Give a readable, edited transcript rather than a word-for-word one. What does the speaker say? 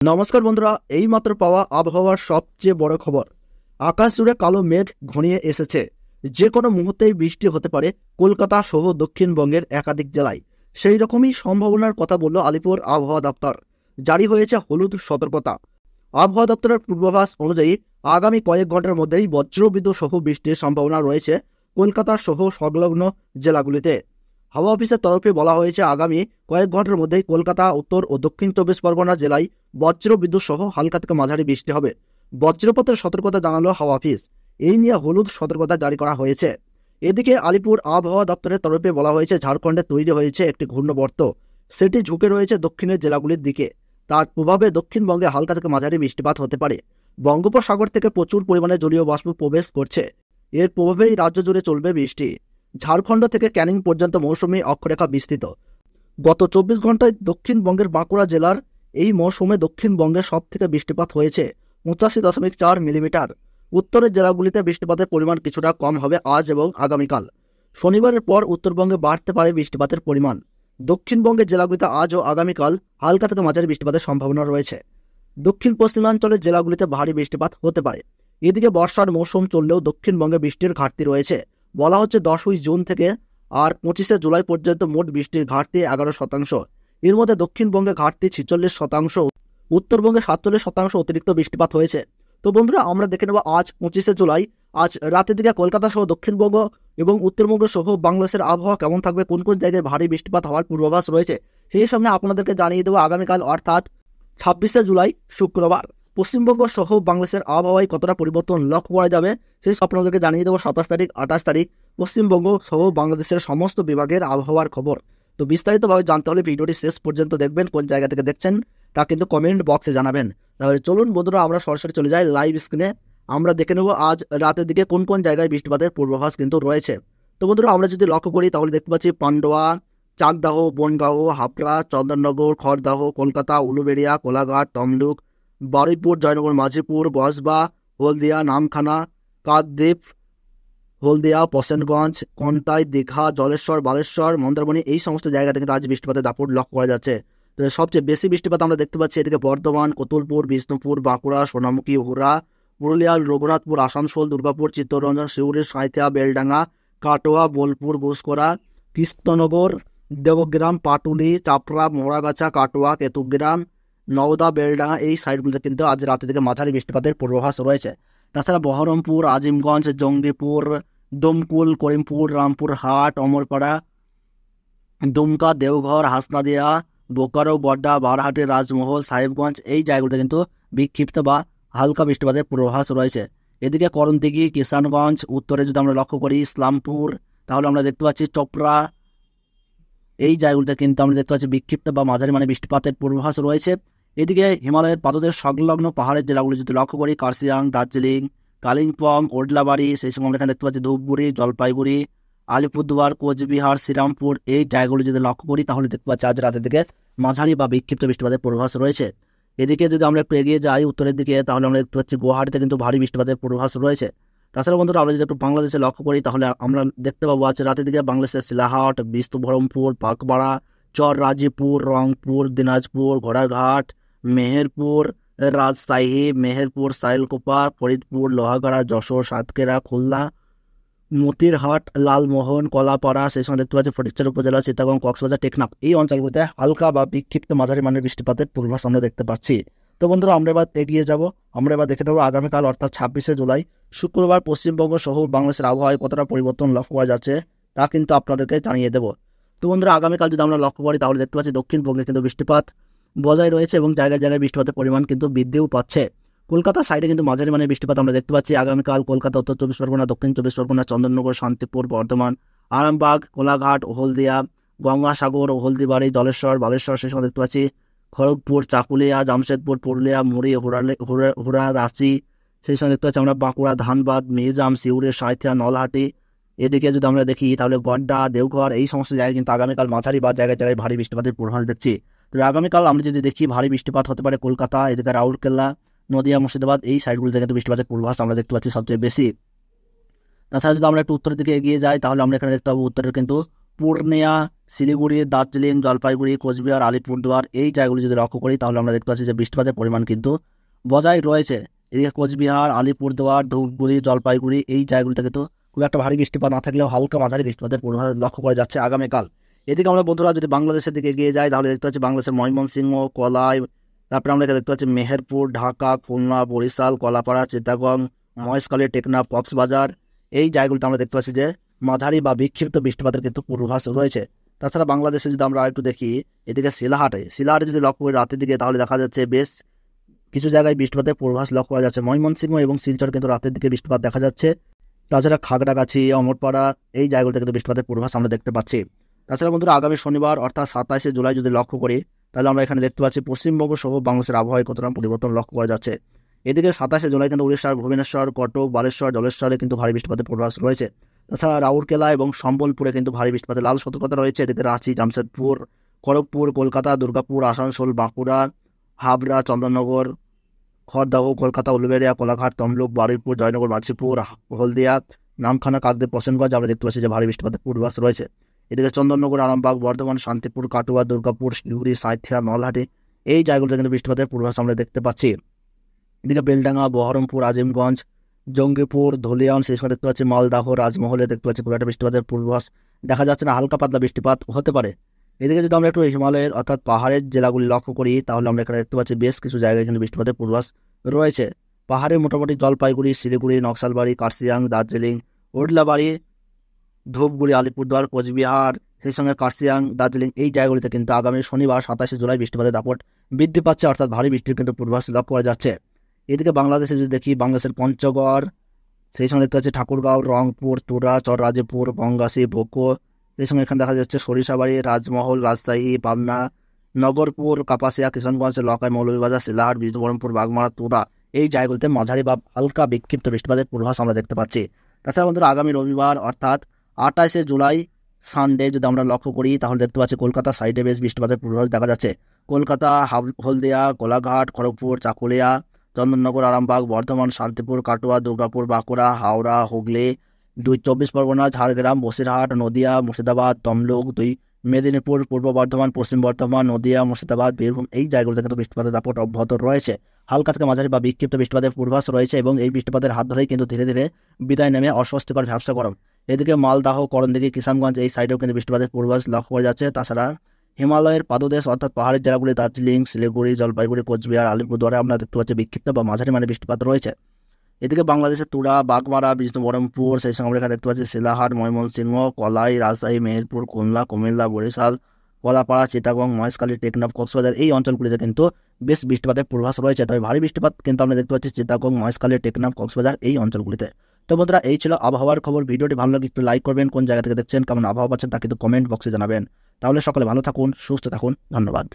নমস্কার বন্ধুরা, এইমাত্র পাওয়া আবহাওয়ার সবচেয়ে বড় খবর। আকাশ জুড়ে কালো মেঘ ঘনিয়ে এসেছে। যে কোনো মুহূর্তেই বৃষ্টি হতে পারে কলকাতা সহ দক্ষিণবঙ্গের একাধিক জেলায়। সেই রকমই সম্ভাবনার কথা বলল আলিপুর আবহাওয়া দপ্তর। জারি হয়েছে হলুদ সতর্কতা। আবহাওয়া দপ্তরের পূর্বাভাস অনুযায়ী আগামী কয়েক ঘন্টার মধ্যেই বজ্রবিদ্যুৎ সহ বৃষ্টির সম্ভাবনা রয়েছে কলকাতা সহ সংলগ্ন জেলাগুলিতে। হাওয়া অফিসের তরফে বলা হয়েছে, আগামী কয়েক ঘন্টার মধ্যেই কলকাতা, উত্তর ও দক্ষিণ 24 পরগনা জেলায় বজ্র বিদ্যুৎ সহ হালকা থেকে মাঝারি বৃষ্টি হবে। বজ্রপাতের সতর্কতা জানালো হাওয়া অফিস। এই নিয়ে হলুদ সতর্কতা জারি করা হয়েছে। এদিকে আলিপুর আবহাওয়া দপ্তরের তরফে বলা হয়েছে, ঝাড়খণ্ডে তৈরি হয়েছে একটি ঘূর্ণবর্ত। সেটি ঝুঁকে রয়েছে দক্ষিণের জেলাগুলির দিকে। তার প্রভাবে দক্ষিণবঙ্গে হালকা থেকে মাঝারি বৃষ্টিপাত হতে পারে। বঙ্গোপসাগর থেকে প্রচুর পরিমাণে জলীয় বাষ্প প্রবেশ করছে। এর প্রভাবেই রাজ্য জুড়ে চলবে বৃষ্টি। ঝাড়খণ্ড থেকে ক্যানিং পর্যন্ত মৌসুমী অক্ষরেখা বিস্তৃত। গত 24 ঘন্টায় দক্ষিণবঙ্গের বাঁকুড়া জেলার এই মৌসুমে দক্ষিণবঙ্গে সব থেকে বৃষ্টিপাত হয়েছে 85.4 মিলিমিটার। উত্তরের জেলাগুলিতে বৃষ্টিপাতের পরিমাণ কিছুটা কম হবে আজ এবং আগামীকাল। শনিবারের পর উত্তরবঙ্গে বাড়তে পারে বৃষ্টিপাতের পরিমাণ। দক্ষিণবঙ্গের জেলাগুলিতে আজ ও আগামীকাল হালকা থেকে মাঝারি বৃষ্টিপাতের সম্ভাবনা রয়েছে। দক্ষিণ পশ্চিমাঞ্চলের জেলাগুলিতে ভারী বৃষ্টিপাত হতে পারে। এদিকে বর্ষার মৌসুম চললেও দক্ষিণবঙ্গে বৃষ্টির ঘাটতি রয়েছে। বলা হচ্ছে 10 জুন থেকে আর 25 জুলাই পর্যন্ত মোট বৃষ্টির ঘাটতি 11%। এর মধ্যে দক্ষিণবঙ্গে ঘাটতি 46%, উত্তরবঙ্গে 47% অতিরিক্ত বৃষ্টিপাত হয়েছে। তো বন্ধুরা, আমরা দেখে নেব আজ 25 জুলাই আজ রাতের দিকে কলকাতা সহ দক্ষিণবঙ্গ এবং উত্তরবঙ্গ সহ বাংলাদেশের আবহাওয়া কেমন থাকবে, কোন কোন জায়গায় ভারী বৃষ্টিপাত হওয়ার পূর্বাভাস রয়েছে, সেই সঙ্গে আপনাদেরকে জানিয়ে দেবো আগামীকাল অর্থাৎ 26 জুলাই শুক্রবার পশ্চিমবঙ্গ সহ বাংলাদেশের আবহাওয়ায় কতটা পরিবর্তন লক্ষ্য করা যাবে, সেই আপনাদেরকে জানিয়ে দেবো 27 তারিখ 28 তারিখ পশ্চিমবঙ্গ সহ বাংলাদেশের সমস্ত বিভাগের আবহাওয়ার খবর। তো বিস্তারিতভাবে জানতে হলে ভিডিওটি শেষ পর্যন্ত দেখবেন। কোন জায়গা থেকে দেখছেন তা কিন্তু কমেন্ট বক্সে জানাবেন। তাহলে চলুন বন্ধুরা, আমরা সরাসরি চলে যাই লাইভ স্ক্রিনে। আমরা দেখে নেব আজ রাতের দিকে কোন কোন জায়গায় বৃষ্টিপাতের পূর্বাভাস কিন্তু রয়েছে। তো বন্ধুরা, আমরা যদি লক্ষ্য করি তাহলে দেখতে পাচ্ছি পান্ডুয়া, চাকদাহ, বনগাঁও, হাবড়া, চন্দননগর, খড়দাহ, কলকাতা, উলুবেড়িয়া, কোলাঘাট, তমলুক, বারুইপুর, জয়নগর, মাঝিপুর, গসবা, হলদিয়া, নামখানা, কাকদ্বীপ, হলদিয়া, প্রসেনগঞ্জ, কন্টাই, দীঘা, জলেশ্বর, বালেশ্বর, মন্দারমণি, এই সমস্ত জায়গা থেকে আজ বৃষ্টিপাতের দাপট লক্ষ্য করা যাচ্ছে। তো সবচেয়ে বেশি বৃষ্টিপাত আমরা দেখতে পাচ্ছি এদিকে বর্ধমান, কতুলপুর, বিষ্ণুপুর, বাঁকুড়া, সোনামুখী, হুরা, পুরুলিয়া, রঘুনাথপুর, আসানসোল, দুর্গাপুর, চিত্তরঞ্জন, শিউরি, সাঁইথিয়া, বেলডাঙ্গা, কাটোয়া, বোলপুর, ঘুষকরা, কৃষ্ণনগর, দেবগ্রাম, পাটুলি, চাপড়া, মোড়াগাছা, কাটোয়া, কেতুগ্রাম, নওদা, বেলডাঙ্গা, এই সাইডগুলোতে কিন্তু আজ রাতে থেকে মাঝারি বৃষ্টিপাতের পূর্বাভাস রয়েছে। তাছাড়া বহরমপুর, আজিমগঞ্জ, জঙ্গিপুর, দমকুল, করিমপুর, রামপুরহাট, অমরপাড়া, দুমকা, দেওঘর, হাসনাদিয়া, বোকারো, গড্ডা, বারহাটি, রাজমহল, সাহেবগঞ্জ, এই জায়গাগুলোতে কিন্তু বিক্ষিপ্ত বা হালকা বৃষ্টিপাতের পূর্বাভাস রয়েছে। এদিকে করণদিঘি, কিষানগঞ্জ, উত্তরে যদি আমরা লক্ষ্য করি ইসলামপুর, তাহলে আমরা দেখতে পাচ্ছি চোপড়া, এই জায়গাগুলোতে কিন্তু আমরা দেখতে পাচ্ছি বিক্ষিপ্ত বা মাঝারি মানে বৃষ্টিপাতের পূর্বাভাস রয়েছে। এদিকে হিমালয়ের পাদদেশ সংলগ্ন পাহাড়ের জেলাগুলি যদি লক্ষ্য করি কার্শিয়াং, দার্জিলিং, কালিম্পং, ওডলাবাড়ি, সেই সময় আমরা এখানে দেখতে পাচ্ছি ধূপগুড়ি, জলপাইগুড়ি, আলিপুরদুয়ার, কোচবিহার, শ্রীরামপুর, এই জায়গাগুলি যদি লক্ষ্য করি তাহলে দেখতে পাচ্ছি আজ রাতের দিকে মাঝারি বা বিক্ষিপ্ত বৃষ্টিপাতের পূর্বাভাস রয়েছে। এদিকে যদি আমরা একটু এগিয়ে যাই উত্তরের দিকে তাহলে আমরা দেখতে পাচ্ছি গুয়াহাটিতে কিন্তু ভারী বৃষ্টিপাতের পূর্বাভাস রয়েছে। তাছাড়া বন্ধুরা, আমরা যদি একটু বাংলাদেশে লক্ষ্য করি তাহলে আমরা দেখতে পাবো আজ রাতের দিকে বাংলাদেশের শিলাহাট, বিষ্ণুবহরমপুর, পাকবাড়া, চররাজিপুর, রংপুর, দিনাজপুর, ঘোড়াঘাট, মেহেরপুর, রাজশাহী, মেহেরপুর, সাইলকোপা, ফরিদপুর, লোহাগাড়া, যশোর, সাতক্ষীরা, খুলনা, মতিরহাট, লালমোহন, কলাপাড়া, সেই সঙ্গে দেখতে পাচ্ছি ফটিকছড়ি উপজেলা, চিটাগং, কক্সবাজার, টেকনাফ, এই অঞ্চলগুলিতে হালকা বা বিক্ষিপ্ত মাঝারি মানের বৃষ্টিপাতের পূর্বাভাস আমরা দেখতে পাচ্ছি। তো বন্ধুরা, আমরা এবার এগিয়ে যাব। আমরা এবার দেখে নেব আগামীকাল অর্থাৎ 26 জুলাই শুক্রবার পশ্চিমবঙ্গ সহ বাংলাদেশের আবহাওয়ায় কতটা পরিবর্তন লক্ষ্য করা যাচ্ছে তা কিন্তু আপনাদেরকে জানিয়ে দেব। তো বন্ধুরা, আগামীকাল যদি আমরা লক্ষ্য করি তাহলে দেখতে পাচ্ছি দক্ষিণবঙ্গে কিন্তু বৃষ্টিপাত বজায় রয়েছে এবং জায়গায় জায়গায় বৃষ্টিপাতের পরিমাণ কিন্তু বৃদ্ধিও পাচ্ছে। কলকাতা সাইডে কিন্তু মাঝারি মানের বৃষ্টিপাত আমরা দেখতে পাচ্ছি আগামীকাল। কলকাতা, উত্তর 24 পরগনা, দক্ষিণ 24 পরগনা, চন্দননগর, শান্তিপুর, বর্ধমান, আরামবাগ, কোলাঘাট, হলদিয়া, গঙ্গাসাগর, হলদিবাড়ি, জলেশ্বর, বালেশ্বর, সেই সময় দেখতে পাচ্ছি খড়গপুর, চাকুলিয়া, জামশেদপুর, পুরুলিয়া, মুড়ি, হুড়া, রাঁচি, সেই সঙ্গে দেখতে পাচ্ছি আমরা বাঁকুড়া, ধানবাদ, মিহিজাম, সিউড়ি, সাঁইথিয়া, নলহাটি। এদিকে যদি আমরা দেখি তাহলে গড্ডা, দেওঘর, এই সমস্ত জায়গায় কিন্তু আগামীকাল মাঝারি বা জায়গায় জায়গায় ভারী বৃষ্টিপাতের পূর্বাভাস দেখছি। তো আগামীকাল আমরা যদি দেখি ভারী বৃষ্টিপাত হতে পারে কলকাতা, এদিকে রাউরকেল্লা, নদিয়া, মুর্শিদাবাদ, এই সাইডগুলোতে কিন্তু বৃষ্টিপাতের পূর্বাভাস আমরা দেখতে পাচ্ছি সবচেয়ে বেশি। তাছাড়া যদি আমরা একটু উত্তরের দিকে এগিয়ে যাই তাহলে আমরা এখানে দেখতে পাবো উত্তরের কিন্তু পূর্ণিয়া, শিলিগুড়ি, দার্জিলিং, জলপাইগুড়ি, কোচবিহার, আলিপুরদুয়ার এই জায়গাগুলি যদি লক্ষ্য করি তাহলে আমরা দেখতে পাচ্ছি যে বৃষ্টিপাতের পরিমাণ কিন্তু বজায় রয়েছে। এদিকে কোচবিহার, আলিপুরদুয়ার, ধূপগুড়ি, জলপাইগুড়ি এই জায়গাগুলিতে কিন্তু খুব একটা ভারী বৃষ্টিপাত না থাকলেও হালকা মাঝারি বৃষ্টিপাতের পরিমাণ লক্ষ্য করা যাচ্ছে আগামীকাল। এদিকে আমরা বন্ধুরা যদি বাংলাদেশের দিকে এগিয়ে যাই তাহলে দেখতে পাচ্ছি বাংলাদেশের ময়মনসিংহ, কলাই, তারপরে আমরা দেখতে পাচ্ছি মেহেরপুর, ঢাকা, খুলনা, বরিশাল, কলাপাড়া, চিটাগং, মহেশখালী, টেকনাফ, কক্সবাজার এই জায়গাগুলিতে আমরা দেখতে পাচ্ছি যে মাঝারি বা বিক্ষিপ্ত বৃষ্টিপাতের কিন্তু পূর্বাভাস রয়েছে। তাছাড়া বাংলাদেশে যদি আমরা একটু দেখি এদিকে শিলাহাটে যদি লক্ষ্য করি রাতের দিকে তাহলে দেখা যাচ্ছে বেশ কিছু জায়গায় বৃষ্টিপাতের পূর্বাভাস লক্ষ্য করা যাচ্ছে। ময়মনসিংহ এবং শিলচর কিন্তু রাতের দিকে বৃষ্টিপাত দেখা যাচ্ছে। তাছাড়া খাগড়াগাছি, অমরপাড়া এই জায়গাগুলোতে কিন্তু বৃষ্টিপাতের পূর্বাভাস আমরা দেখতে পাচ্ছি। তাছাড়া বন্ধুরা আগামী শনিবার অর্থাৎ 27শে জুলাই যদি লক্ষ্য করি তাহলে আমরা এখানে দেখতে পাচ্ছি পশ্চিমবঙ্গ সহ বাংলাদেশের আবহাওয়ায় কতটা পরিবর্তন লক্ষ্য করা যাচ্ছে। এদিকে 27শে জুলাই কিন্তু উড়িষ্যার ভুবনেশ্বর, কটক, বালেশ্বর, জলেশ্বরে কিন্তু ভারী বৃষ্টিপাতের পূর্বাভাস রয়েছে। তাছাড়া রাউরকেলা এবং সম্বলপুরে কিন্তু ভারী বৃষ্টিপাতের লাল সতর্কতা রয়েছে। এদিকে রাঁচি, জামশেদপুর, খড়গপুর, কলকাতা, দুর্গাপুর, আসানসোল, বাঁকুড়া, হাবড়া, চন্দননগর, খড়দাহ, কলকাতা, উলুবেড়িয়া, কোলাঘাট, তমলুক, বারুইপুর, জয়নগর, মাঝিপুর, হলদিয়া, নামখানা, কাকদ্বীপ, প্রসেনগঞ্জ আমরা দেখতে পাচ্ছি যে ভারী বৃষ্টিপাতের পূর্বাভাস রয়েছে। এদিকে চন্দননগর, আরামবাগ, বর্ধমান, শান্তিপুর, কাটুয়া, দুর্গাপুর, শিলিগুড়ি, সাঁইথিয়া, নলহাটি এই জায়গাগুলোতে কিন্তু বৃষ্টিপাতের পূর্বাভাস আমরা দেখতে পাচ্ছি। এদিকে বেলডাঙ্গা, বহরমপুর, আজিমগঞ্জ, জঙ্গিপুর, ধুলিয়ান সেই সময় দেখতে পাচ্ছি মালদাহ, রাজমহলে দেখতে পাচ্ছি খুব একটা বৃষ্টিপাতের পূর্বাভাস দেখা যাচ্ছে না, হালকা পাতলা বৃষ্টিপাত হতে পারে। এদিকে যদি আমরা একটু হিমালয়ের অর্থাৎ পাহাড়ের জেলাগুলি লক্ষ্য করি তাহলে আমরা এখানে দেখতে পাচ্ছি বেশ কিছু জায়গায় কিন্তু বৃষ্টিপাতের পূর্বাভাস রয়েছে। পাহাড়ে মোটামুটি জলপাইগুড়ি, শিলিগুড়ি, নকশালবাড়ি, কার্শিয়াং, দার্জিলিং, ওডলাবাড়ি, ধূপগুড়ি, আলিপুরদুয়ার, কোচবিহার সেই সঙ্গে কার্শিয়াং, দার্জিলিং এই জায়গাগুলিতে কিন্তু আগামী শনিবার 27শে জুলাই বৃষ্টিপাতের দাপট বৃদ্ধি পাচ্ছে, অর্থাৎ ভারী বৃষ্টির কিন্তু পূর্বাভাস লক্ষ্য করা যাচ্ছে। এদিকে বাংলাদেশে যদি দেখি বাংলাদেশের পঞ্চগড় সেই সঙ্গে দেখতে পাচ্ছি ঠাকুরগাঁও, রংপুর, তুরা, চররাজপুর, বঙ্গাসী, ভোকো সেই সঙ্গে এখানে দেখা যাচ্ছে সরিষাবাড়ি, রাজমহল, রাজশাহী, পাবনা, নগরপুর, কাপাসিয়া, কিশনগঞ্জ, লকাই, মৌলভীবাজার, শিলাহাট, বিষ্ণুবরণপুর, বাগমারা, তুরা এই জায়গাগুলিতে মাঝারি বা হালকা বিক্ষিপ্ত বৃষ্টিপাতের পূর্বাভাস আমরা দেখতে পাচ্ছি। তাছাড়া বন্ধুরা আগামী রবিবার অর্থাৎ 28শে জুলাই সানডে যদি আমরা লক্ষ্য করি তাহলে দেখতে পাচ্ছি কলকাতা সাইডে বেশ বৃষ্টিপাতের পূর্বাভাস দেখা যাচ্ছে। কলকাতা, হলদিয়া, কোলাঘাট, খড়গপুর, চাকুলিয়া, চন্দননগর, আরামবাগ, বর্ধমান, শান্তিপুর, কাটুয়া, দুর্গাপুর, বাঁকুড়া, হাওড়া, হুগলি, 24 পরগনা, ঝাড়গ্রাম, বসিরহাট, নদিয়া, মুর্শিদাবাদ, তমলুক, মেদিনীপুর, পূর্ব বর্ধমান, পশ্চিম বর্ধমান, নদিয়া, মুর্শিদাবাদ, বীরভূম এই জায়গাগুলোতে কিন্তু বৃষ্টিপাতের দাপট অব্যাহত রয়েছে। হালকা থেকে মাঝারি বা বিক্ষিপ্ত বৃষ্টিপাতের পূর্বাভাস রয়েছে এবং এই বৃষ্টিপাতের হাত ধরেই কিন্তু ধীরে ধীরে বিদায় নেমে অস্বস্তিকর ব্যবসা গরম। এদিকে মালদাহ, করণদিঘি, কিষানগঞ্জ এই সাইডেও কিন্তু বৃষ্টিপাতের পূর্বাভাস লক্ষ্য করা যাচ্ছে। তাছাড়া হিমালয়ের পাদদেশ অর্থাৎ পাহাড়ের জেলাগুলি দার্জিলিং, শিলিগুড়ি, জলপাইগুড়ি, কোচবিহার, আলিপুরদুয়ারে আমরা দেখতে পাচ্ছি বিক্ষিপ্ত বা মাঝারি মানে বৃষ্টিপাত রয়েছে। এদিকে বাংলাদেশের তুরা, বাগমারা, বিষ্ণুবরণপুর সেই সঙ্গে আমরা এখানে দেখতে পাচ্ছি শিলাহাট, ময়মনসিংহ, কলাই, রাজশাহী, মেহেরপুর, খুলনা, কুমিল্লা, বরিশাল, কলাপাড়া, চিটাগং, মহেশখালী, টেকনাফ, কক্সবাজার এই অঞ্চলগুলিতে কিন্তু বেশ বৃষ্টিপাতের পূর্বাভাস রয়েছে। তবে ভারী বৃষ্টিপাত কিন্তু আমরা দেখতে পাচ্ছি চিটাগং, মহেশখালী, টেকনাফ, কক্সবাজার এই অঞ্চলগুলিতে। তো বন্ধুরা এই ছিল আবহাওয়ার খবর। ভিডিওটি ভালো লাগলে একটু লাইক করবেন, কোন জায়গা থেকে দেখছেন, কেমন আবহাওয়া পাচ্ছেন তা কিন্তু কমেন্ট বক্সে জানাবেন। তাহলে সকলে ভালো থাকুন, সুস্থ থাকুন, ধন্যবাদ।